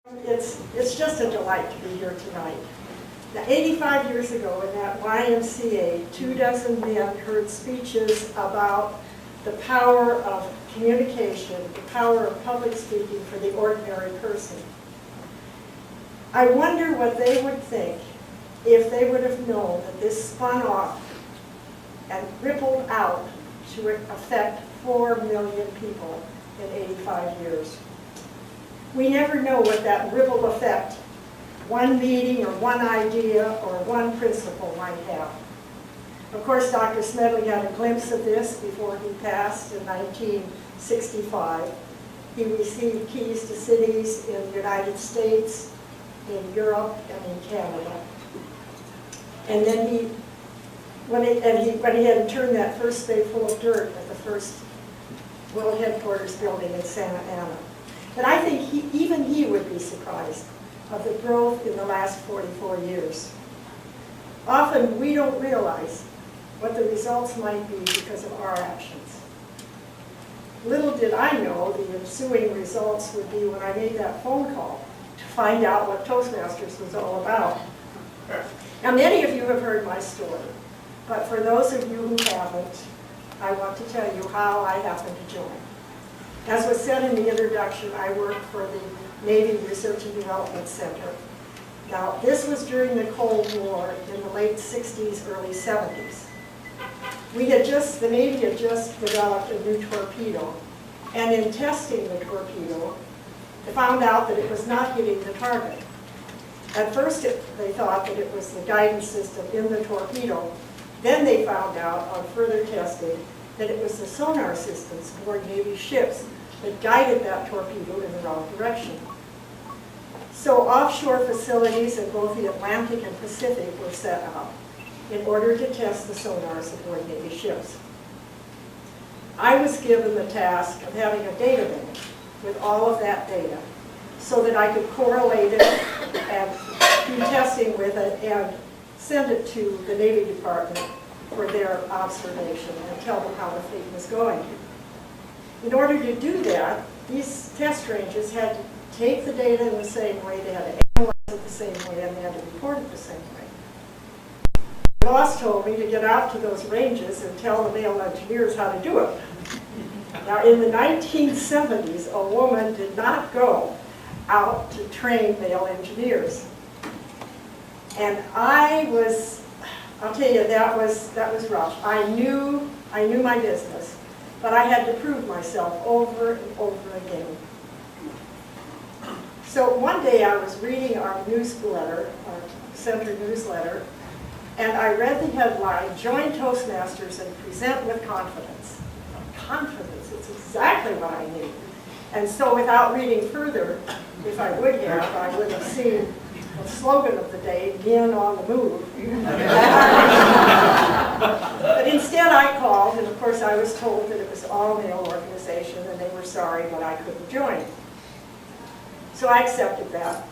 It's just a delight to be here tonight. Now, 85 years ago in that YMCA, 24 men heard speeches about the power of communication, the power of public speaking for the ordinary person. I wonder what they would think if they would have known that this spun off and rippled out to affect 4 million people in 85 years. We never know what that ripple effect, one meeting or one idea or one principle might have. Of course, Dr. Smedley had a glimpse of this before he passed in 1965. He received keys to cities in the United States, in Europe, and in Canada. And then when he had turned that first spade full of dirt at the first World Headquarters building in Santa Ana. But I think even he would be surprised of the growth in the last 44 years. Often we don't realize what the results might be because of our actions. Little did I know the ensuing results would be when I made that phone call to find out what Toastmasters was all about. Now, many of you have heard my story, but for those of you who haven't, I want to tell you how I happened to join. As was said in the introduction, I worked for the Navy Research and Development Center. Now, this was during the Cold War in the late 60s, early 70s. The Navy had just developed a new torpedo, and in testing the torpedo, they found out that it was not hitting the target. At first, they thought that it was the guidance system in the torpedo. Then they found out on further testing that it was the sonar systems aboard Navy ships that guided that torpedo in the wrong direction. So offshore facilities in both the Atlantic and Pacific were set up in order to test the sonars aboard Navy ships. I was given the task of having a data bank with all of that data so that I could correlate it and do testing with it and send it to the Navy Department for their observation and tell them how the fleet was going. In order to do that, these test ranges had to take the data in the same way, they had to analyze it the same way, and they had to report it the same way. The boss told me to get out to those ranges and tell the male engineers how to do it. Now, in the 1970s, a woman did not go out to train male engineers. And I'll tell you, that was rough. I knew my business, but I had to prove myself over and over again. So one day I was reading our newsletter, our center newsletter, and I read the headline, "Join Toastmasters and Present with Confidence." Confidence, it's exactly what I need. And so without reading further, if I would have, I would have seen the slogan of the day, "Men on the Move." But instead I called, and of course I was told that it was all male organization and they were sorry but I couldn't join. So I accepted that.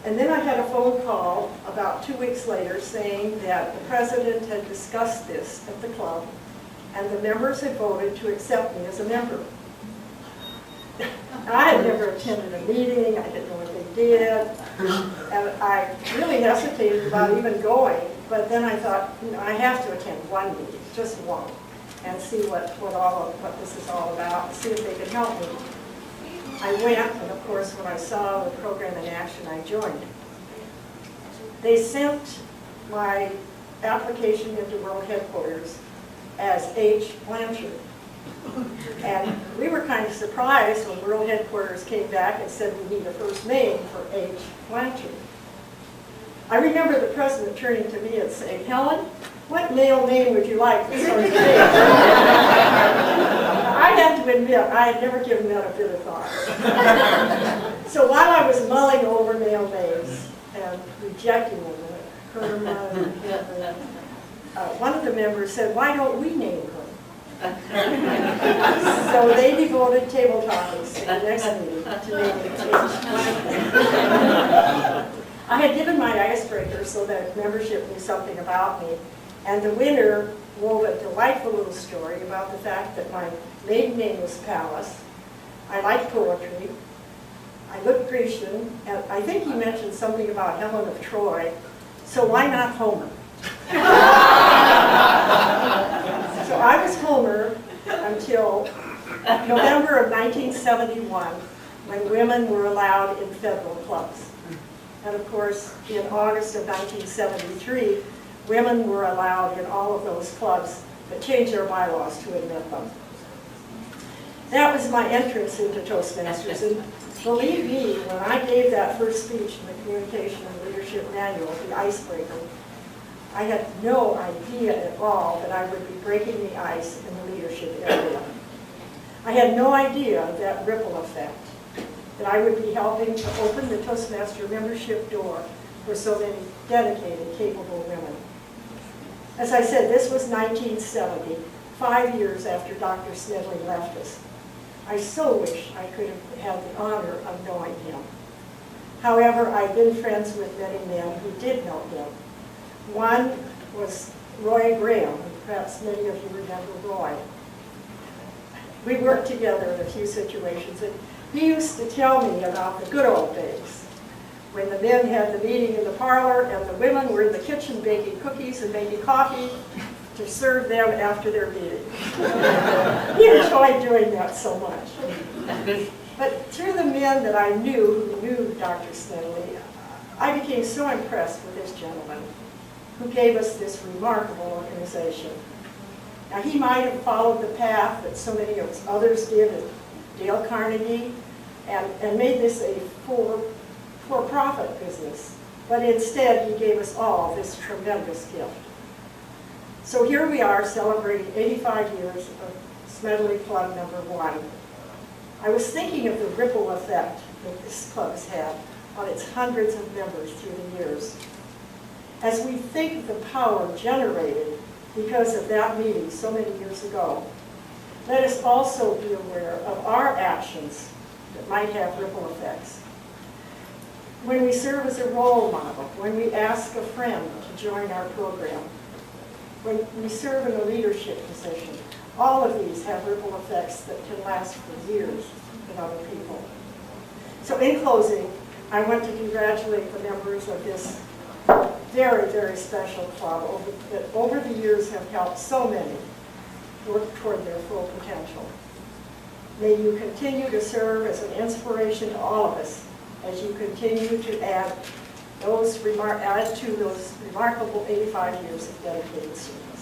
And then I had a phone call about 2 weeks later saying that the president had discussed this at the club and the members had voted to accept me as a member. I had never attended a meeting, I didn't know what they did, and I really hesitated about even going, but then I thought, I have to attend one meeting, just one, and see what this is all about, and see if they could help me. I went, and of course when I saw the program in action, I joined. They sent my application into World Headquarters as H. Blanchard. And we were kind of surprised when World Headquarters came back and said we need a first name for H. Blanchard. I remember the president turning to me and saying, "Helen, what male name would you like for sort of name?" I have to admit, I had never given that a bit of thought. So while I was mulling over male names and rejecting them, Herman and Henry, one of the members said, "Why don't we name her?" So they devoted table topics at the next meeting to naming H. I had given my icebreaker so that membership knew something about me, and the winner wove a delightful little story about the fact that my maiden name was Palace. I liked poetry. I looked Grecian, and I think he mentioned something about Helen of Troy, so why not Homer? So I was Homer until November of 1971, when women were allowed in federal clubs. And of course, in August of 1973, women were allowed in all of those clubs that changed their bylaws to admit them. That was my entrance into Toastmasters, and believe me, when I gave that first speech in the Communication and Leadership Manual, the icebreaker, I had no idea at all that I would be breaking the ice in the leadership area. I had no idea that ripple effect, that I would be helping to open the Toastmaster membership door for so many dedicated, capable women. As I said, this was 1970, 5 years after Dr. Smedley left us. I so wish I could have had the honor of knowing him. However, I've been friends with many men who did know him. One was Roy Graham, perhaps many of you remember Roy. We worked together in a few situations, and he used to tell me about the good old days, when the men had the meeting in the parlor and the women were in the kitchen baking cookies and making coffee to serve them after their meeting. He enjoyed doing that so much. But through the men that I knew who knew Dr. Smedley, I became so impressed with this gentleman who gave us this remarkable organization. Now, he might have followed the path that so many of others did at Dale Carnegie and made this a for-profit business, but instead he gave us all this tremendous gift. So here we are celebrating 85 years of Smedley Club #1. I was thinking of the ripple effect that this club has had on its hundreds of members through the years. As we think of the power generated because of that meeting so many years ago, let us also be aware of our actions that might have ripple effects. When we serve as a role model, when we ask a friend to join our program, when we serve in a leadership position, all of these have ripple effects that can last for years with other people. So in closing, I want to congratulate the members of this very, very special club that over the years have helped so many work toward their full potential. May you continue to serve as an inspiration to all of us as you continue to add to those remarkable 85 years of dedicated service.